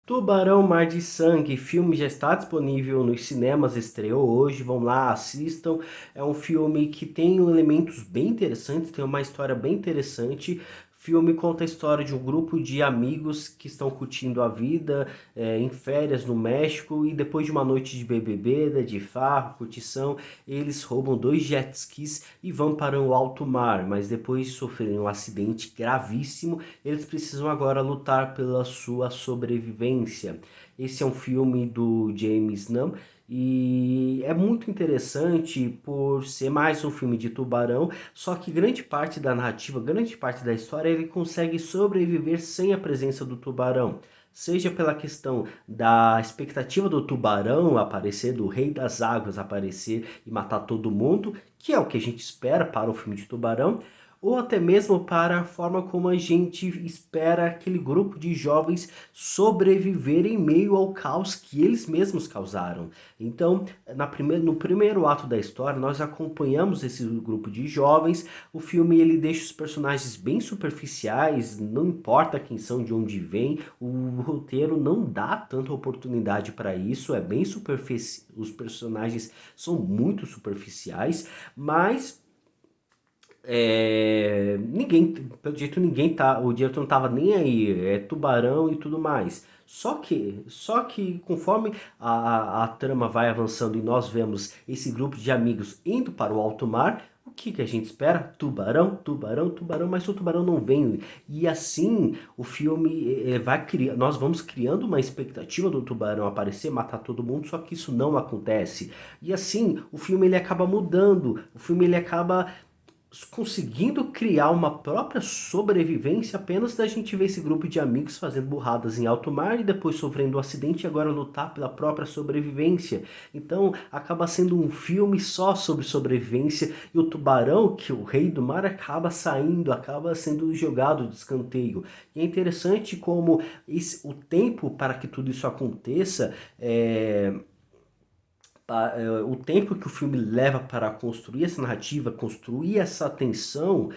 Tubarão Mar de Sangue, filme já está disponível nos cinemas, estreou hoje, vão lá, assistam. É um filme que tem elementos bem interessantes, tem uma história bem interessante. O filme conta a história de um grupo de amigos que estão curtindo a vida em férias no México e depois de uma noite de bebida, de farra, curtição, eles roubam dois jet skis e vão para o alto mar, mas depois de sofrerem um acidente gravíssimo, eles precisam agora lutar pela sua sobrevivência. Esse é um filme do James Nunn e é muito interessante por ser mais um filme de tubarão, só que grande parte da narrativa, grande parte da história, ele consegue sobreviver sem a presença do tubarão. Seja pela questão da expectativa do tubarão aparecer, do rei das águas aparecer e matar todo mundo, que é o que a gente espera para um filme de tubarão, ou até mesmo para a forma como a gente espera aquele grupo de jovens sobreviver em meio ao caos que eles mesmos causaram. Então, no primeiro ato da história, nós acompanhamos esse grupo de jovens. O filme ele deixa os personagens bem superficiais, não importa quem são, de onde vêm. O roteiro não dá tanta oportunidade para isso, é bem superficial. Os personagens são muito superficiais, mas ninguém, pelo jeito ninguém tá, o diretor não tava nem aí, é tubarão e tudo mais. Só que conforme a trama vai avançando e nós vemos esse grupo de amigos indo para o alto mar, o que que a gente espera? Tubarão, tubarão, tubarão, mas o tubarão não vem. E assim o filme vai criar, nós vamos criando uma expectativa do tubarão aparecer, matar todo mundo, só que isso não acontece. E assim o filme ele acaba mudando, o filme ele acaba conseguindo criar uma própria sobrevivência apenas da gente ver esse grupo de amigos fazendo burradas em alto mar e depois sofrendo um acidente e agora lutar pela própria sobrevivência. Então acaba sendo um filme só sobre sobrevivência e o tubarão, que é o rei do mar, acaba saindo, acaba sendo jogado de escanteio. E é interessante como o tempo para que tudo isso aconteça o tempo que o filme leva para construir essa narrativa, construir essa tensão,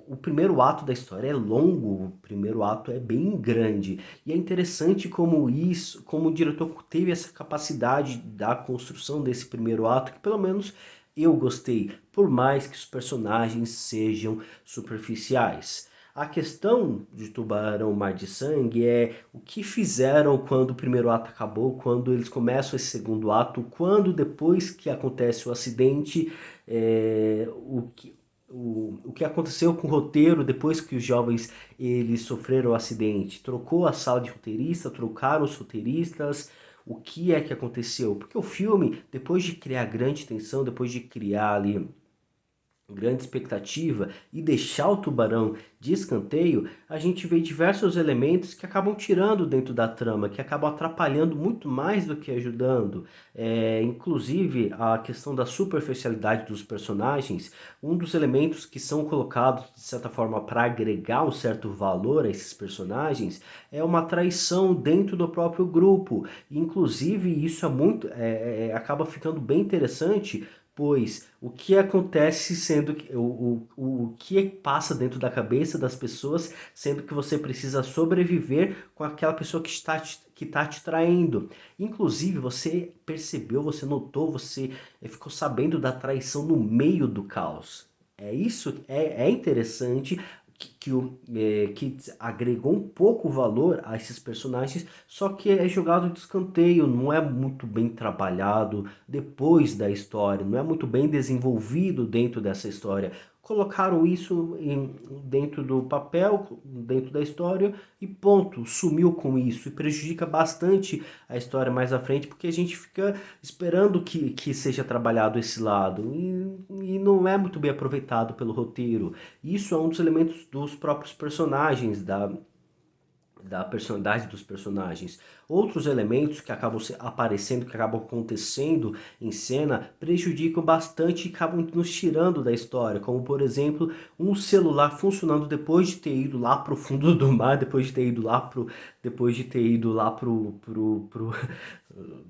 o primeiro ato da história é longo, o primeiro ato é bem grande. E é interessante como o diretor teve essa capacidade da construção desse primeiro ato, que pelo menos eu gostei, por mais que os personagens sejam superficiais. A questão de Tubarão Mar de Sangue é o que fizeram quando o primeiro ato acabou, quando eles começam esse segundo ato, quando depois que acontece o acidente, o que aconteceu com o roteiro depois que os jovens eles sofreram o acidente. Trocou a sala de roteirista, trocaram os roteiristas, o que é que aconteceu? Porque o filme, depois de criar grande tensão, depois de criar ali grande expectativa e deixar o tubarão de escanteio, a gente vê diversos elementos que acabam tirando dentro da trama, que acabam atrapalhando muito mais do que ajudando. Inclusive, a questão da superficialidade dos personagens, um dos elementos que são colocados, de certa forma, para agregar um certo valor a esses personagens, é uma traição dentro do próprio grupo. Inclusive, isso acaba ficando bem interessante, pois o que acontece sendo que o que passa dentro da cabeça das pessoas, sendo que você precisa sobreviver com aquela pessoa que está te traindo. Inclusive, você percebeu, você notou, você ficou sabendo da traição no meio do caos. É interessante que agregou um pouco valor a esses personagens, só que é jogado de escanteio, não é muito bem trabalhado depois da história, não é muito bem desenvolvido dentro dessa história. Colocaram isso dentro do papel, dentro da história e ponto, sumiu com isso e prejudica bastante a história mais à frente porque a gente fica esperando que seja trabalhado esse lado e não é muito bem aproveitado pelo roteiro. Isso é um dos elementos dos próprios personagens, da personalidade dos personagens. Outros elementos que acabam aparecendo, que acabam acontecendo em cena, prejudicam bastante e acabam nos tirando da história, como por exemplo, um celular funcionando depois de ter ido lá pro fundo do mar, depois de ter ido lá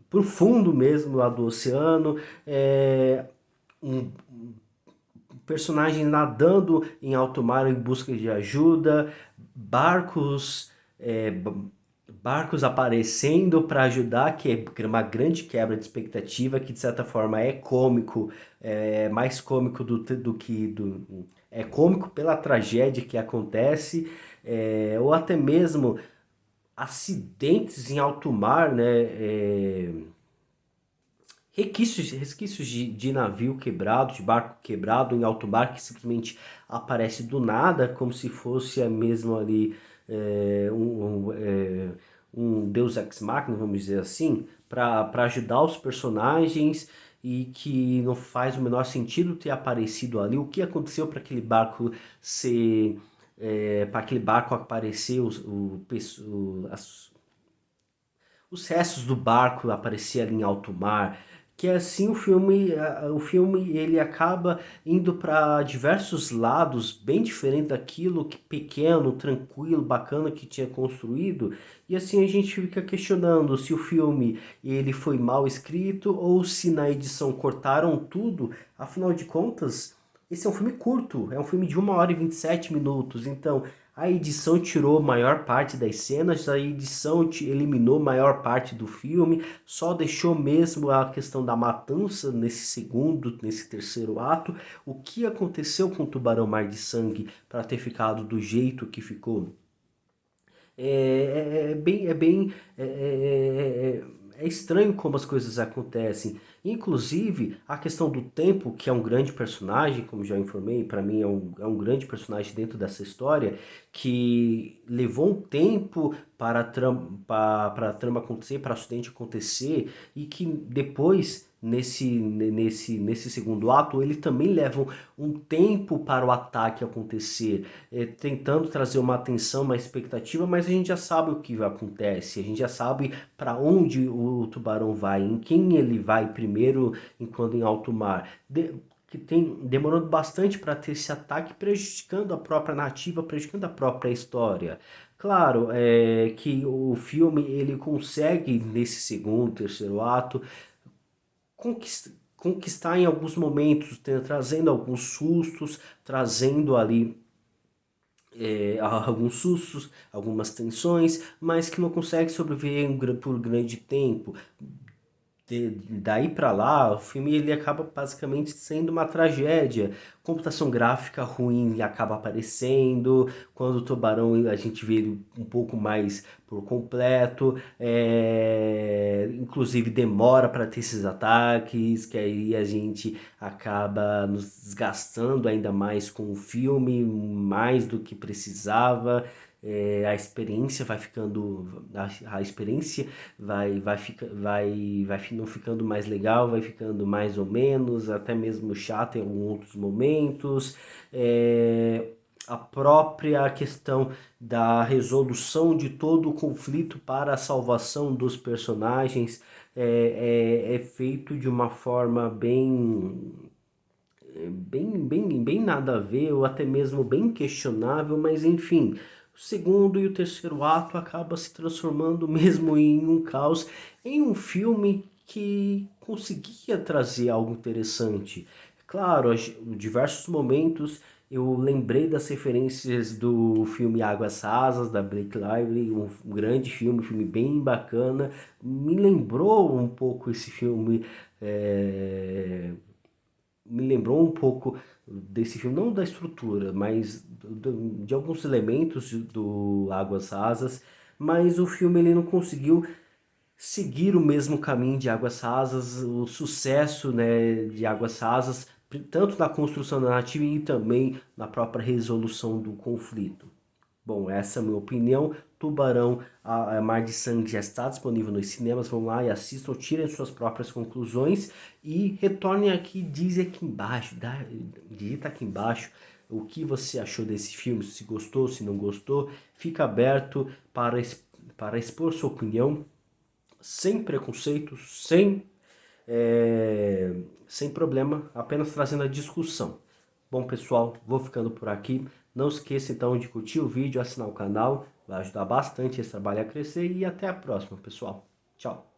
pro fundo mesmo lá do oceano, um personagem nadando em alto mar em busca de ajuda, barcos é, barcos aparecendo para ajudar, que é uma grande quebra de expectativa, que de certa forma é cômico, é mais cômico do que é cômico pela tragédia que acontece, ou até mesmo acidentes em alto mar, né? Resquícios de navio quebrado, de barco quebrado em alto mar, que simplesmente aparece do nada, como se fosse a mesmo ali um Deus Ex Machina, vamos dizer assim, para ajudar os personagens e que não faz o menor sentido ter aparecido ali. O que aconteceu para aquele barco ser, para aquele barco aparecer os restos do barco aparecer ali em alto mar, que é assim o filme ele acaba indo para diversos lados bem diferente daquilo que pequeno, tranquilo, bacana que tinha construído, e assim a gente fica questionando se o filme ele foi mal escrito ou se na edição cortaram tudo. Afinal de contas, esse é um filme curto, é um filme de 1 hora e 27 minutos, então a edição tirou a maior parte das cenas, a edição eliminou a maior parte do filme, só deixou mesmo a questão da matança nesse terceiro ato. O que aconteceu com o Tubarão Mar de Sangue para ter ficado do jeito que ficou? É estranho como as coisas acontecem. Inclusive, a questão do tempo, que é um grande personagem, como já informei, para mim é um grande personagem dentro dessa história, que levou um tempo para a trama acontecer, para o acidente acontecer, e que depois, nesse segundo ato, ele também leva um tempo para o ataque acontecer, tentando trazer uma atenção, uma expectativa, mas a gente já sabe o que acontece, a gente já sabe para onde o tubarão vai, em quem ele vai primeiro enquanto em alto mar. Que tem demorando bastante para ter esse ataque, prejudicando a própria narrativa, prejudicando a própria história. Claro, que o filme ele consegue nesse segundo, terceiro ato conquistar em alguns momentos, trazendo alguns sustos, trazendo ali alguns sustos, algumas tensões, mas que não consegue sobreviver por grande tempo. Daí pra lá, o filme ele acaba basicamente sendo uma tragédia. Computação gráfica ruim acaba aparecendo. Quando o tubarão a gente vê ele um pouco mais por completo. Inclusive demora para ter esses ataques, que aí a gente acaba nos desgastando ainda mais com o filme, mais do que precisava. A experiência vai ficando, a experiência vai não ficando mais legal, vai ficando mais ou menos, até mesmo chato em alguns outros momentos. A própria questão da resolução de todo o conflito para a salvação dos personagens é feito de uma forma bem nada a ver, ou até mesmo bem questionável, mas enfim, o segundo e o terceiro ato acaba se transformando mesmo em um caos, em um filme que conseguia trazer algo interessante. Claro, em diversos momentos eu lembrei das referências do filme Águas Rasas, da Blake Lively, um grande filme, um filme bem bacana. Me lembrou um pouco esse filme, me lembrou um pouco desse filme, não da estrutura, mas de alguns elementos do Águas Rasas, mas o filme ele não conseguiu seguir o mesmo caminho de Águas Rasas, o sucesso, né, de Águas Rasas, tanto na construção da narrativa e também na própria resolução do conflito. Bom, essa é a minha opinião. Tubarão, a Mar de Sangue já está disponível nos cinemas. Vão lá e assistam, tirem suas próprias conclusões e retornem aqui, aqui embaixo, digita aqui embaixo o que você achou desse filme, se gostou, se não gostou. Fica aberto para expor sua opinião, sem preconceito, sem problema, apenas trazendo a discussão. Bom, pessoal, vou ficando por aqui. Não esqueça então de curtir o vídeo, assinar o canal, vai ajudar bastante esse trabalho a crescer e até a próxima, pessoal. Tchau!